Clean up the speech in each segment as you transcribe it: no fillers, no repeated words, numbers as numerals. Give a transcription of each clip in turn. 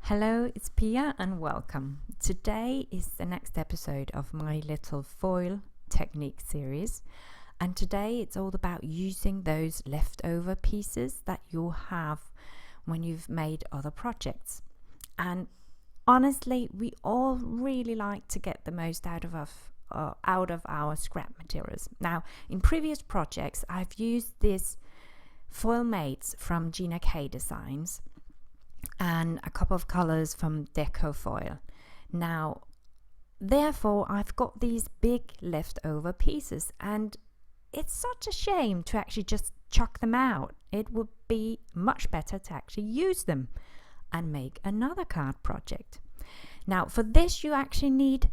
Hello, it's Pia and welcome. Today is the next episode of my little foil technique series, and today it's all about using those leftover pieces that you have when you've made other projects. And honestly, we all really like to get the most out of our scrap materials. Now, in previous projects, I've used this foil mates from Gina K Designs and a couple of colors from Deco Foil. Now, therefore, I've got these big leftover pieces, and it's such a shame to actually just chuck them out. It would be much better to actually use them and make another card project. Now, for this, you actually need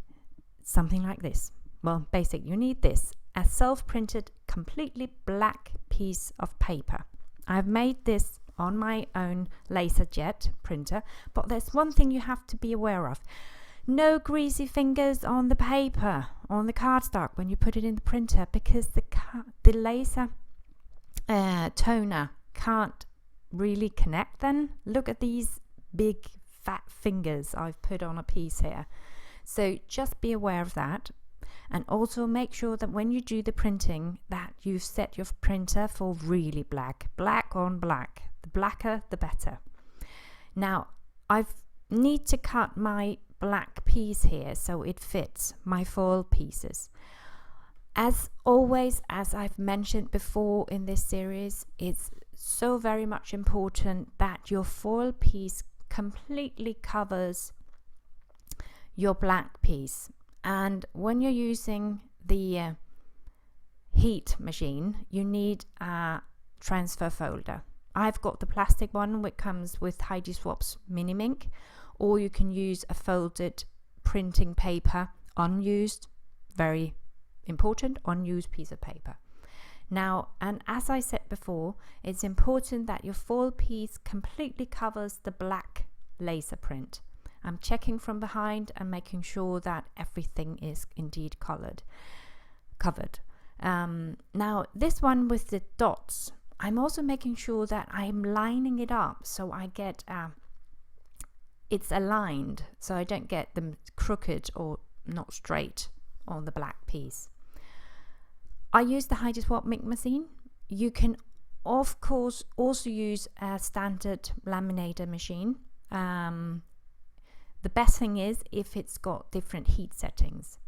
something like this. Well, basically, you need this, a self-printed, completely black piece of paper. I've made this on my own LaserJet printer, but there's one thing you have to be aware of. No greasy fingers on the paper, on the cardstock when you put it in the printer, because the laser toner can't really connect then. Look at these big fat fingers I've put on a piece here. So just be aware of that. And also make sure that when you do the printing that you've set your printer for really black on black. The blacker the better. Now I need to cut my black piece here so it fits my foil pieces. As always, as I've mentioned before in this series, it's so very much important that your foil piece completely covers your black piece. And when you're using the heat machine, you need a transfer folder. I've got the plastic one which comes with Heidi Swapp's Mini Mink, or you can use a folded printing paper, unused, very important, unused piece of paper. Now, and as I said before, it's important that your foil piece completely covers the black laser print. I'm checking from behind and making sure that everything is indeed covered. Now, this one with the dots, I'm also making sure that I'm lining it up so I get it's aligned, so I don't get them crooked or not straight on the black piece. I use the Heidi Swap Mink machine. You can of course also use a standard laminator machine. The best thing is if it's got different heat settings.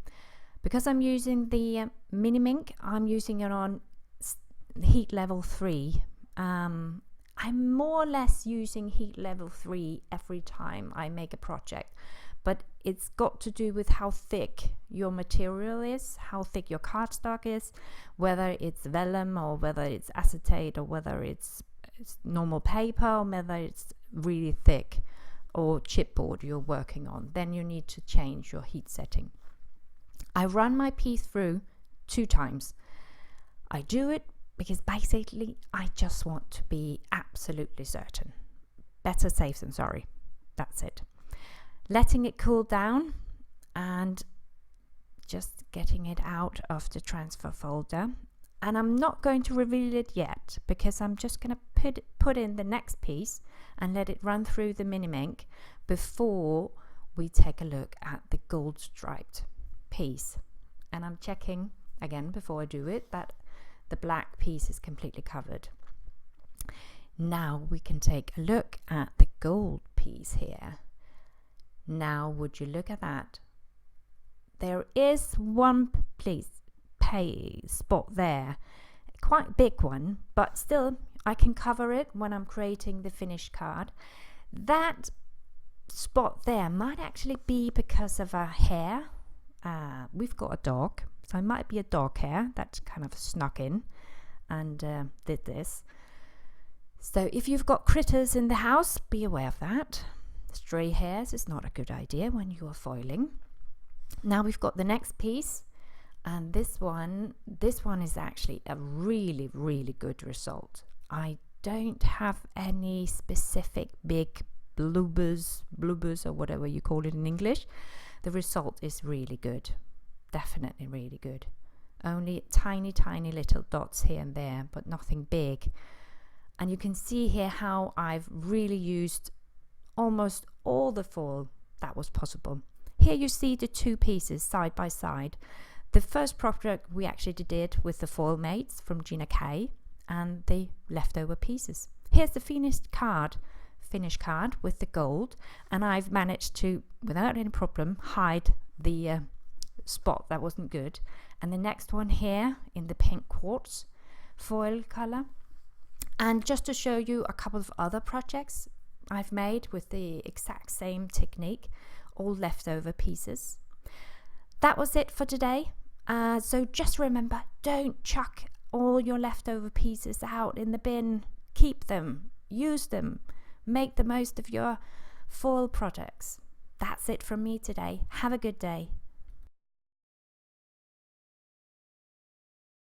Because I'm using the Mini Mink, I'm using it on heat level 3. I'm more or less using heat level 3 every time I make a project, but it's got to do with how thick your material is, how thick your cardstock is, whether it's vellum or whether it's acetate or whether it's normal paper or whether it's really thick or chipboard you're working on. Then you need to change your heat setting. I run my piece through 2 times. I do it because basically I just want to be absolutely certain. Better safe than sorry. That's it. Letting it cool down and just getting it out of the transfer folder. And I'm not going to reveal it yet because I'm just going to put in the next piece and let it run through the Mini Mink before we take a look at the gold striped piece. And I'm checking again before I do it that the black piece is completely covered. Now we can take a look at the gold piece here. Now would you look at that? There is one spot there, quite a big one, but still I can cover it when I'm creating the finished card. That spot there might actually be because of a hair. We've got a dog, so it might be a dog hair that kind of snuck in and did this. So if you've got critters in the house, be aware of that. Stray hairs is not a good idea when you are foiling. Now we've got the next piece, and this one is actually a really, really good result. I don't have any specific big bloopers or whatever you call it in English. The result is really good, definitely really good. Only tiny little dots here and there, but nothing big. And you can see here how I've really used almost all the foil that was possible. Here you see the two pieces side by side. The first project we actually did with the foil mates from Gina K and the leftover pieces. Here's the finished card with the gold, and I've managed to, without any problem, hide the spot that wasn't good. And the next one here in the pink quartz foil color. And just to show you a couple of other projects I've made with the exact same technique, all leftover pieces. That was it for today. So just remember, don't chuck all your leftover pieces out in the bin. Keep them, use them, make the most of your foil projects. That's it from me today. Have a good day.